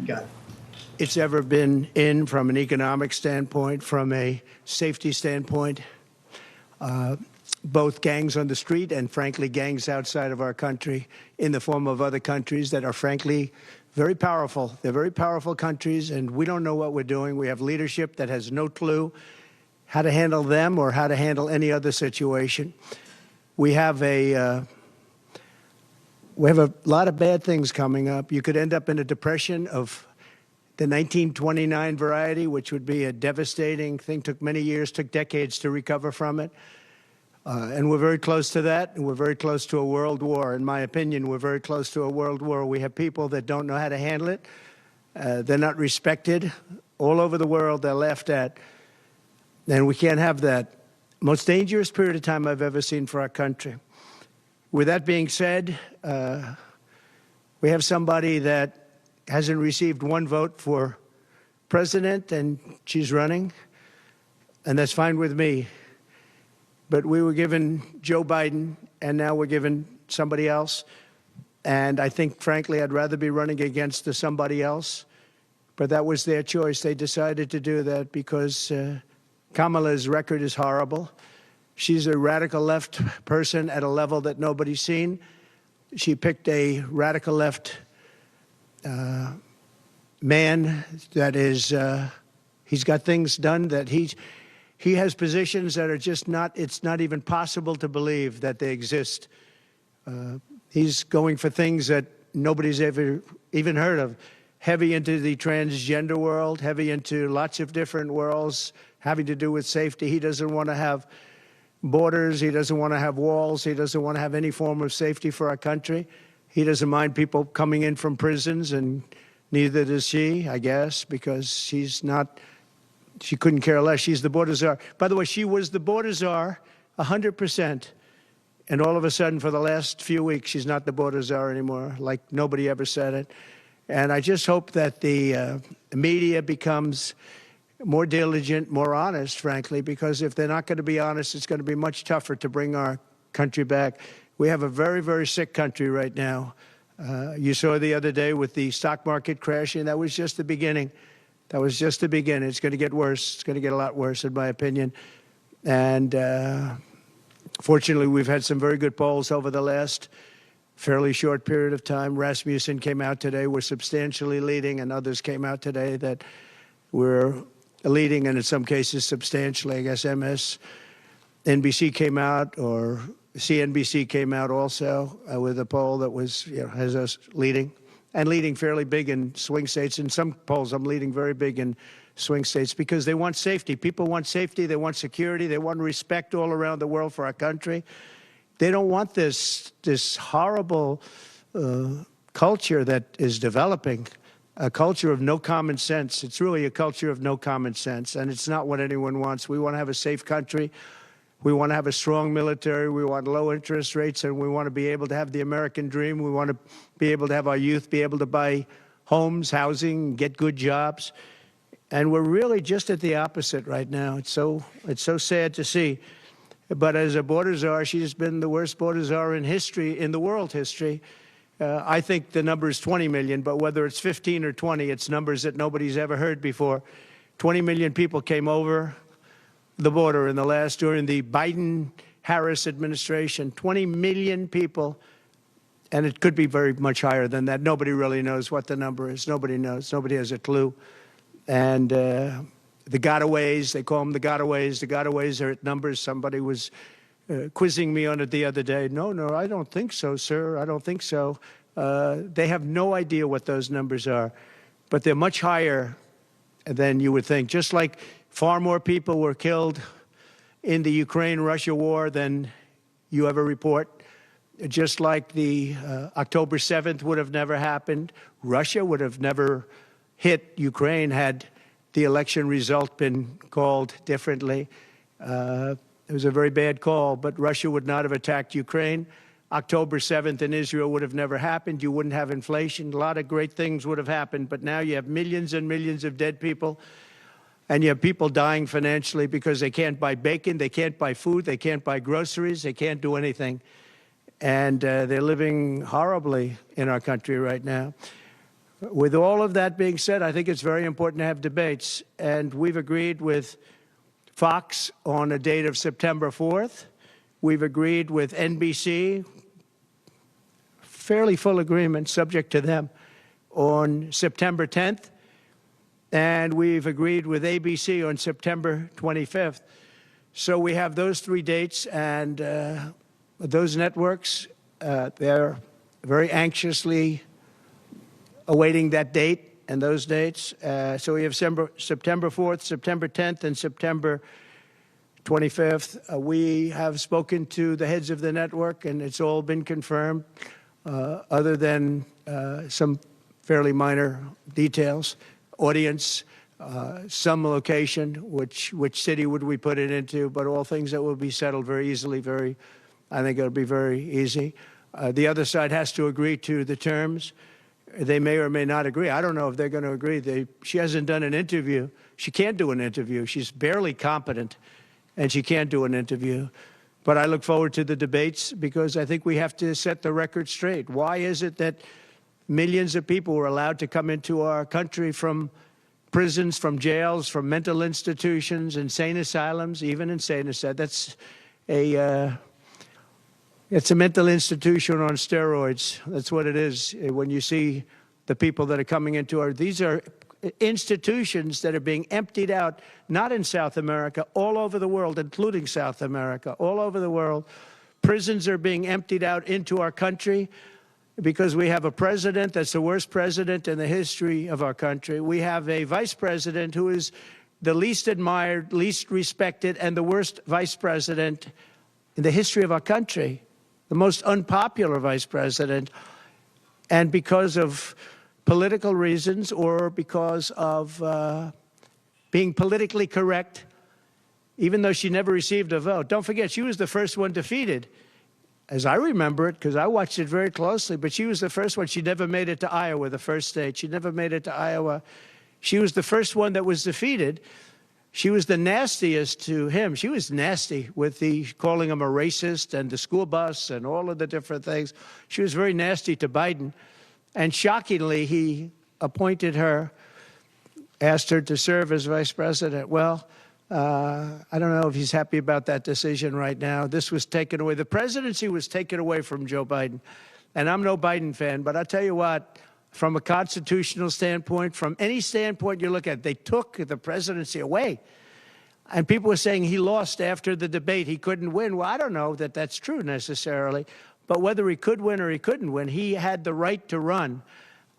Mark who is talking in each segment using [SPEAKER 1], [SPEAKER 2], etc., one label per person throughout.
[SPEAKER 1] Got it.
[SPEAKER 2] It's ever been in from an economic standpoint, from a safety standpoint, both gangs on the street and, frankly, gangs outside of our country in the form of other countries that are, frankly, very powerful. They're very powerful countries, and we don't know what we're doing. We have leadership that has no clue how to handle them or how to handle any other situation. We have a lot of bad things coming up. You could end up in a depression of the 1929 variety, which would be a devastating thing. Took many years, took decades to recover from it. And we're very close to that, and we're very close to a world war. In my opinion, we're very close to a world war. We have people that don't know how to handle it. They're not respected. All over the world, they're laughed at. And we can't have that. Most dangerous period of time I've ever seen for our country. With that being said, we have somebody that hasn't received one vote for president, and she's running, and that's fine with me. But we were given Joe Biden, and now we're given somebody else. And I think, frankly, I'd rather be running against the somebody else. But that was their choice. They decided to do that because Kamala's record is horrible. She's a radical left person at a level that nobody's seen. She picked a radical left man that is, he's got things done that he has positions that are just not, it's not even possible to believe that they exist. He's going for things that nobody's ever even heard of. Heavy into the transgender world, heavy into lots of different worlds having to do with safety. He doesn't want to have borders. He doesn't want to have walls. He doesn't want to have any form of safety for our country. He doesn't mind people coming in from prisons, and neither does she, I guess, because she's not, she couldn't care less. She's the border czar. By the way, she was the border czar 100%. And all of a sudden, for the last few weeks, she's not the border czar anymore, like nobody ever said it. And I just hope that the media becomes more diligent, more honest, frankly, because if they're not going to be honest, it's going to be much tougher to bring our country back. We have a very, very sick country right now. You saw the other day with the stock market crashing. That was just the beginning. That was just the beginning. It's going to get worse. It's going to get a lot worse, in my opinion. And fortunately, we've had some very good polls over the last fairly short period of time. Rasmussen came out today. We're substantially leading, and others came out today that we're leading, and in some cases substantially. I guess MSNBC came out, or CNBC came out also with a poll that was, has us leading, and leading fairly big in swing states. In some polls, I'm leading very big in swing states because they want safety. People want safety. They want security. They want respect all around the world for our country. They don't want this horrible culture that is developing. A culture of no common sense. It's really a culture of no common sense, and it's not what anyone wants. We want to have a safe country. We want to have a strong military. We want low interest rates, and we want to be able to have the American dream. We want to be able to have our youth be able to buy homes, housing, get good jobs. And we're really just at the opposite right now. It's so sad to see. But as a border czar, she's been the worst border czar in history, in the world history. I think the number is 20 million, but whether it's 15 or 20, it's numbers that nobody's ever heard before. 20 million people came over the border during the Biden-Harris administration. 20 million people, and it could be very much higher than that. Nobody really knows what the number is. Nobody knows. Nobody has a clue. And the gotaways, they call them the gotaways. The gotaways are at numbers. Somebody was quizzing me on it the other day. No, I don't think so, sir. I don't think so. They have no idea what those numbers are, but they're much higher than you would think. Just like far more people were killed in the Ukraine-Russia war than you ever report. Just like the October 7th would have never happened. Russia would have never hit Ukraine had the election result been called differently. It was a very bad call, but Russia would not have attacked Ukraine. October 7th in Israel would have never happened. You wouldn't have inflation. A lot of great things would have happened, but now you have millions and millions of dead people, and you have people dying financially because they can't buy bacon, they can't buy food, they can't buy groceries, they can't do anything. And they're living horribly in our country right now. With all of that being said, I think it's very important to have debates, and we've agreed with Fox on a date of September 4th. We've agreed with NBC, fairly full agreement, subject to them, on September 10th. And we've agreed with ABC on September 25th. So we have those three dates, and those networks, they're very anxiously awaiting that date and those dates. So we have September 4th, September 10th, and September 25th. We have spoken to the heads of the network, and it's all been confirmed, other than some fairly minor details. Audience, some location, which city would we put it into, but all things that will be settled very easily, I think it'll be very easy. The other side has to agree to the terms. They may or may not agree. I don't know if they're going to agree. She hasn't done an interview. She can't do an interview. She's barely competent, and she can't do an interview. But I look forward to the debates because I think we have to set the record straight. Why is it that millions of people were allowed to come into our country from prisons, from jails, from mental institutions, insane asylums, even insane asylums? It's a mental institution on steroids. That's what it is. When you see the people that are coming into these are institutions that are being emptied out, not in South America, all over the world, including South America, all over the world. Prisons are being emptied out into our country because we have a president that's the worst president in the history of our country. We have a vice president who is the least admired, least respected, and the worst vice president in the history of our country. The most unpopular vice president, and because of political reasons or because of being politically correct, even though she never received a vote. Don't forget, she was the first one defeated, as I remember it, because I watched it very closely, but she was the first one. She never made it to Iowa, the first state. She never made it to Iowa. She was the first one that was defeated. She was the nastiest to him. She was nasty with calling him a racist and the school bus and all of the different things. She was very nasty to Biden. And shockingly, he appointed her, asked her to serve as vice president. Well, I don't know if he's happy about that decision right now. This was taken away. The presidency was taken away from Joe Biden. And I'm no Biden fan, but I'll tell you what, from a constitutional standpoint, from any standpoint you look at, they took the presidency away. And people were saying he lost after the debate. He couldn't win. Well, I don't know that that's true necessarily. But whether he could win or he couldn't win, he had the right to run.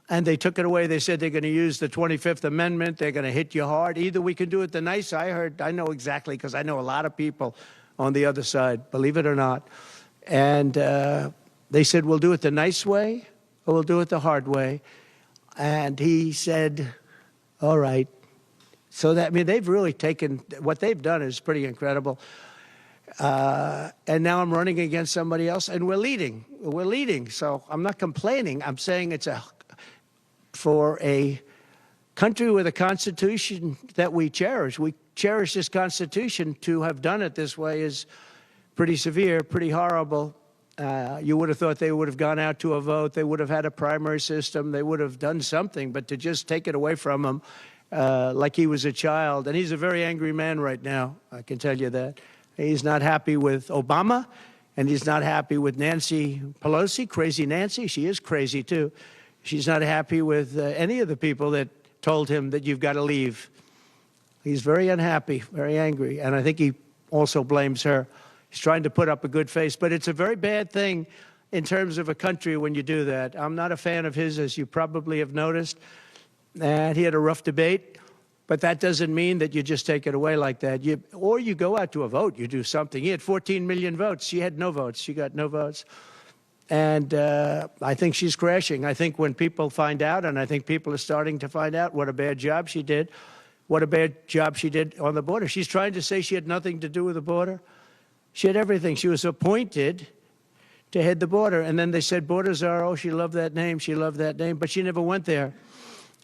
[SPEAKER 2] And they took it away. They said they're going to use the 25th Amendment. They're going to hit you hard. Either we can do it the nice. I know exactly, because I know a lot of people on the other side, believe it or not. And they said, we'll do it the nice way, or we'll do it the hard way. And he said, all right. So that, I mean, they've really taken, what they've done is pretty incredible. And now I'm running against somebody else, and we're leading. We're leading. So I'm not complaining. I'm saying it's for a country with a constitution that we cherish. We cherish this constitution. To have done it this way is pretty severe, pretty horrible. You would have thought they would have gone out to a vote. They would have had a primary system. They would have done something. But to just take it away from him like he was a child. And he's a very angry man right now, I can tell you that. He's not happy with Obama, and he's not happy with Nancy Pelosi, crazy Nancy. She is crazy, too. She's not happy with any of the people that told him that you've got to leave. He's very unhappy, very angry. And I think he also blames her. He's trying to put up a good face, but it's a very bad thing in terms of a country when you do that. I'm not a fan of his, as you probably have noticed. And he had a rough debate, but that doesn't mean that you just take it away like that. Or you go out to a vote, you do something. He had 14 million votes. She had no votes. She got no votes. And I think she's crashing. I think when people find out, and I think people are starting to find out what a bad job she did, what a bad job she did on the border. She's trying to say she had nothing to do with the border. She had everything. She was appointed to head the border. And then they said, border czar, oh, she loved that name. She loved that name. But she never went there.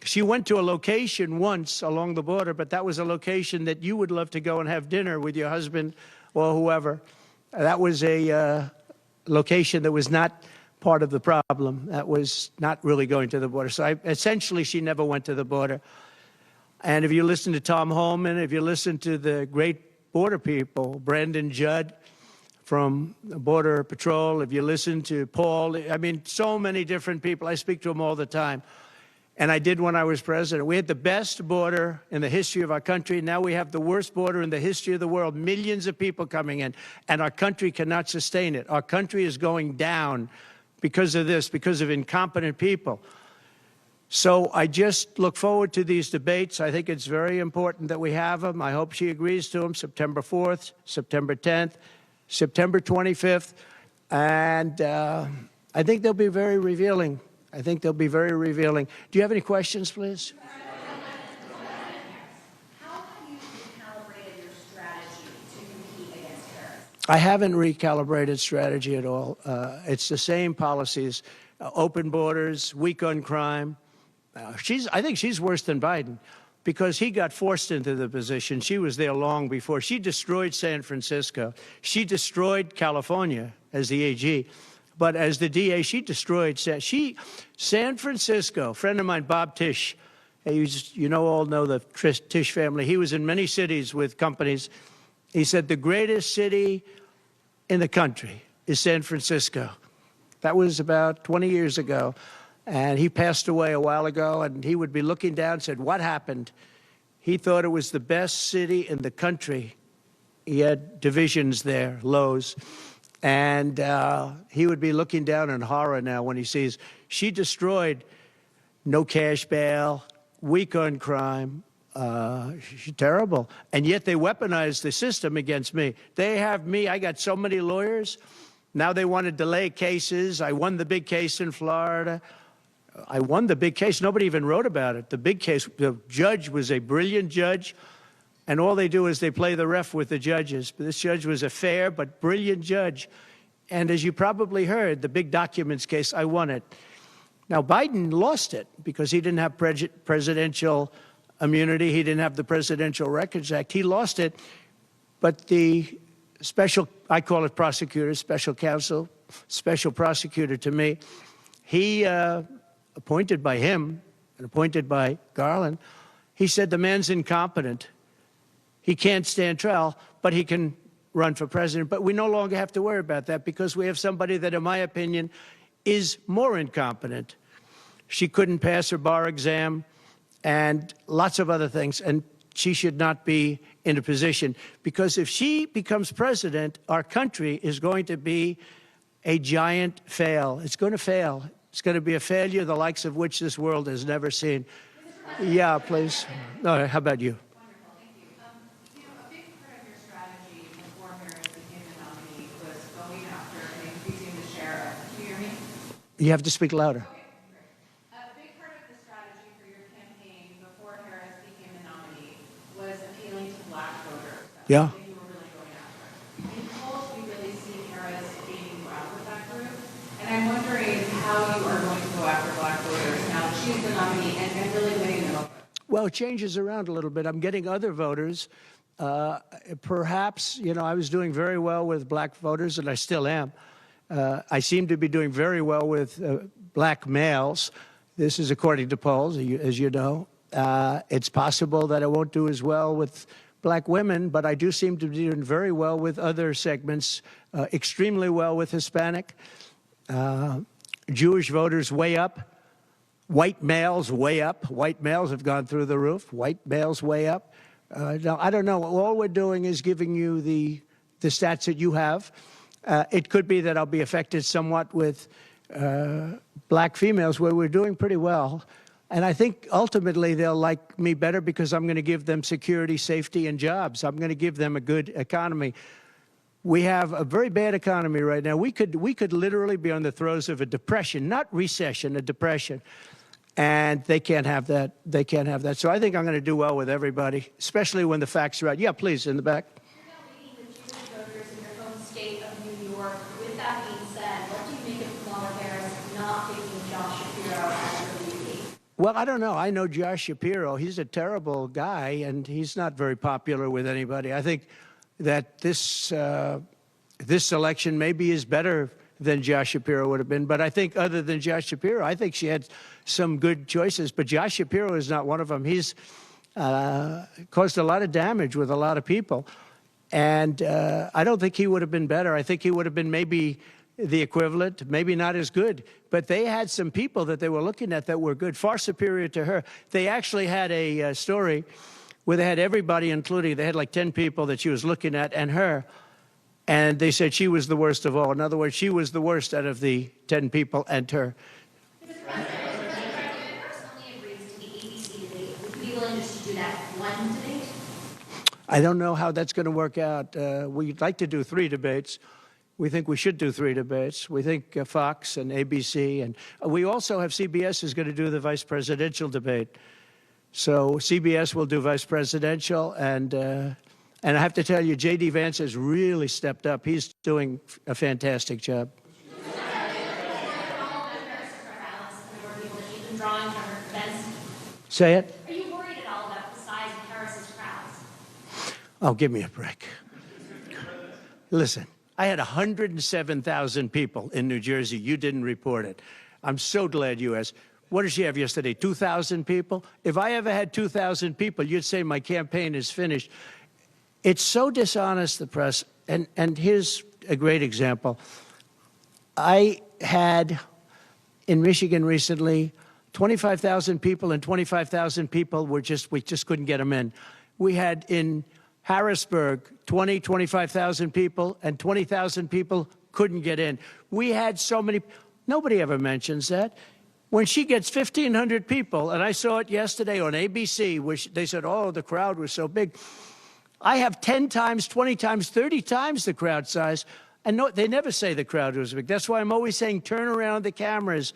[SPEAKER 2] She went to a location once along the border, but that was a location that you would love to go and have dinner with your husband or whoever. That was a location that was not part of the problem. That was not really going to the border. So essentially, she never went to the border. And if you listen to Tom Homan, if you listen to the great border people, Brandon Judd from Border Patrol, if you listen to Paul, I mean, so many different people. I speak to them all the time. And I did when I was president. We had the best border in the history of our country. Now we have the worst border in the history of the world. Millions of people coming in, and our country cannot sustain it. Our country is going down because of this, because of incompetent people. So I just look forward to these debates. I think it's very important that we have them. I hope she agrees to them, September 4th, September 10th, September 25th. And I think they'll be very revealing. I think they'll be very revealing. Do you have any questions, please?
[SPEAKER 1] How have you recalibrated your strategy to compete against Harris?
[SPEAKER 2] I haven't recalibrated strategy at all. It's the same policies, open borders, weak on crime. I think she's worse than Biden because he got forced into the position. She was there long before. She destroyed San Francisco. She destroyed California as the AG. But as the DA, she destroyed San Francisco. A friend of mine, Bob Tisch, all know the Tisch family. He was in many cities with companies. He said the greatest city in the country is San Francisco. That was about 20 years ago. And he passed away a while ago, and he would be looking down and said, what happened? He thought it was the best city in the country. He had divisions there, lows. And he would be looking down in horror now when he sees she destroyed no cash bail, weak on crime. She's terrible. And yet they weaponized the system against me. They have me. I got so many lawyers. Now they want to delay cases. I won the big case in Florida. I won the big case. Nobody even wrote about it. The big case, the judge was a brilliant judge. And all they do is they play the ref with the judges. But this judge was a fair but brilliant judge. And as you probably heard, the big documents case, I won it. Now, Biden lost it because he didn't have presidential immunity. He didn't have the Presidential Records Act. He lost it. But the special, I call it prosecutor, special counsel, special prosecutor to me, he, appointed by him and appointed by Garland, he said the man's incompetent. He can't stand trial, but he can run for president. But we no longer have to worry about that because we have somebody that, in my opinion, is more incompetent. She couldn't pass her bar exam and lots of other things, and she should not be in a position. Because if she becomes president, our country is going to be a giant fail. It's going to fail. It's going to be a failure the likes of which this world has never seen. Yeah, please. No, how about you? You have to speak louder.
[SPEAKER 1] Okay, great. A big part of the strategy for your campaign before Harris became the nominee was appealing to black voters. That's
[SPEAKER 2] Yeah.
[SPEAKER 1] something you were really going after. In polls, we really see Harris gaining ground with that group. And I'm wondering how you are going to go after black voters now that she's the nominee and really winning them over.
[SPEAKER 2] Well, it changes around a little bit. I'm getting other voters. Perhaps, I was doing very well with black voters, and I still am. I seem to be doing very well with black males. This is according to polls, as you know. It's possible that I won't do as well with black women, but I do seem to be doing very well with other segments, extremely well with Hispanic. Jewish voters way up. White males way up. White males have gone through the roof. White males way up. Now, I don't know. All we're doing is giving you the stats that you have. It could be that I'll be affected somewhat with black females, where we're doing pretty well. And I think ultimately they'll like me better because I'm going to give them security, safety, and jobs. I'm going to give them a good economy. We have a very bad economy right now. We could literally be on the throes of a depression, not recession, a depression. And they can't have that. They can't have that. So I think I'm going to do well with everybody, especially when the facts are out. Yeah, please, in the back. Well, I don't know. I know Josh Shapiro. He's a terrible guy, and he's not very popular with anybody. I think that this election maybe is better than Josh Shapiro would have been. But I think other than Josh Shapiro, I think she had some good choices. But Josh Shapiro is not one of them. He's caused a lot of damage with a lot of people. And I don't think he would have been better. I think he would have been maybe the equivalent, maybe not as good. But they had some people that they were looking at that were good, far superior to her. They actually had a story where they had everybody, including, they had like 10 people that she was looking at and her. And they said she was the worst of all. In other words, she was the worst out of the 10 people and her.
[SPEAKER 3] Mr. President, personally agrees to the ABC debate. Would you be willing just to do that one debate?
[SPEAKER 2] I don't know how that's going to work out. We'd like to do 3 debates. We think we should do 3 debates. We think Fox and ABC. And we also have CBS is going to do the vice presidential debate. So CBS will do vice presidential. And I have to tell you, J.D. Vance has really stepped up. He's doing a fantastic job. Say it.
[SPEAKER 3] Are you worried at all about the size of Harris's crowds?
[SPEAKER 2] Oh, give me a break. Listen, I had 107,000 people in New Jersey. You didn't report it. I'm so glad you asked. What did she have yesterday? 2,000 people? If I ever had 2,000 people, you'd say my campaign is finished. It's so dishonest, the press. And here's a great example. I had in Michigan recently 25,000 people, and 25,000 people we just couldn't get them in. We had in Harrisburg 25,000 people, and 20,000 people couldn't get in. We had so many. Nobody ever mentions that. When she gets 1,500 people, and I saw it yesterday on ABC, where they said, oh, the crowd was so big. I have 10 times, 20 times, 30 times the crowd size. And no, they never say the crowd was big. That's why I'm always saying turn around the cameras.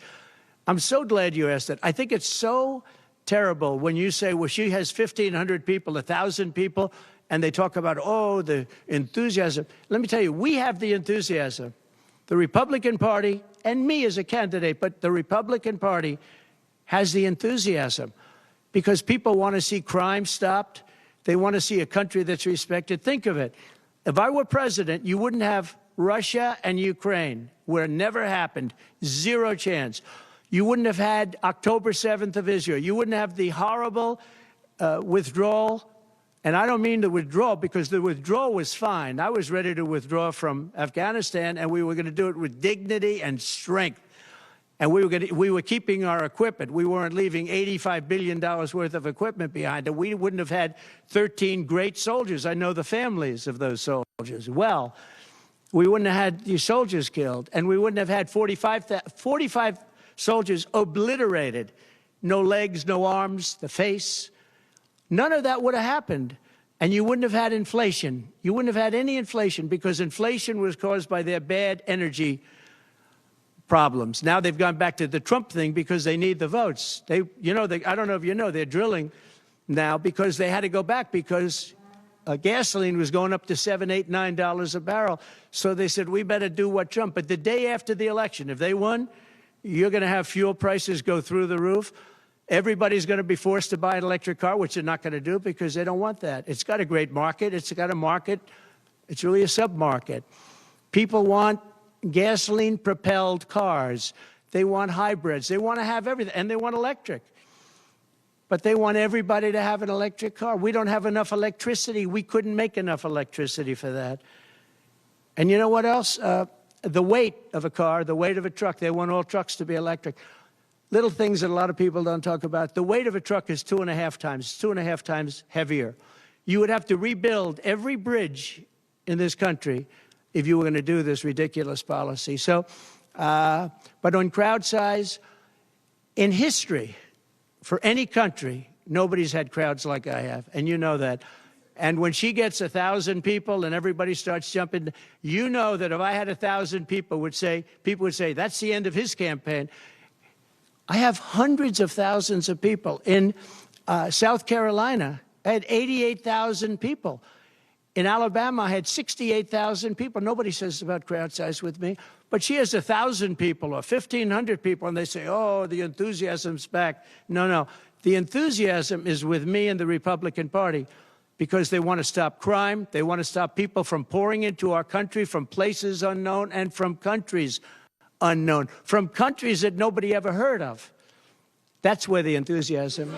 [SPEAKER 2] I'm so glad you asked that. I think it's so terrible when you say, well, she has 1,500 people, 1,000 people, and they talk about, oh, the enthusiasm. Let me tell you, we have the enthusiasm. The Republican Party, and me as a candidate, but the Republican Party has the enthusiasm because people want to see crime stopped. They want to see a country that's respected. Think of it. If I were president, you wouldn't have Russia and Ukraine, where it never happened, 0 chance. You wouldn't have had October 7th of Israel. You wouldn't have the horrible withdrawal. And I don't mean the withdrawal, because the withdrawal was fine. I was ready to withdraw from Afghanistan, and we were going to do it with dignity and strength. And we were keeping our equipment. We weren't leaving $85 billion worth of equipment behind. And we wouldn't have had 13 great soldiers. I know the families of those soldiers well. We wouldn't have had these soldiers killed. And we wouldn't have had 45 soldiers obliterated. No legs, no arms, the face. None of that would have happened. And you wouldn't have had inflation. You wouldn't have had any inflation, because inflation was caused by their bad energy problems. Now they've gone back to the Trump thing because they need the votes. I don't know if you know, they're drilling now because they had to go back because gasoline was going up to $7, $8, $9 a barrel. So they said, we better do what Trump. But the day after the election, if they won, you're going to have fuel prices go through the roof. Everybody's going to be forced to buy an electric car, which they're not going to do because they don't want that. It's got a great market. It's got a market. It's really a sub-market. People want gasoline-propelled cars. They want hybrids. They want to have everything, and they want electric. But they want everybody to have an electric car. We don't have enough electricity. We couldn't make enough electricity for that. And you know what else? The weight of a car, the weight of a truck. They want all trucks to be electric. Little things that a lot of people don't talk about. The weight of a truck is 2.5 times. 2.5 times heavier. You would have to rebuild every bridge in this country if you were going to do this ridiculous policy. So, but on crowd size, in history, for any country, nobody's had crowds like I have, and you know that. And when she gets 1,000 people and everybody starts jumping, you know that if I had 1,000 people would say, that's the end of his campaign. I have hundreds of thousands of people. In South Carolina, I had 88,000 people. In Alabama, I had 68,000 people. Nobody says about crowd size with me. But she has 1,000 people or 1,500 people, and they say, oh, the enthusiasm's back. No, no. The enthusiasm is with me and the Republican Party, because they want to stop crime. They want to stop people from pouring into our country from places unknown and from countries unknown, from countries that nobody ever heard of. That's where the enthusiasm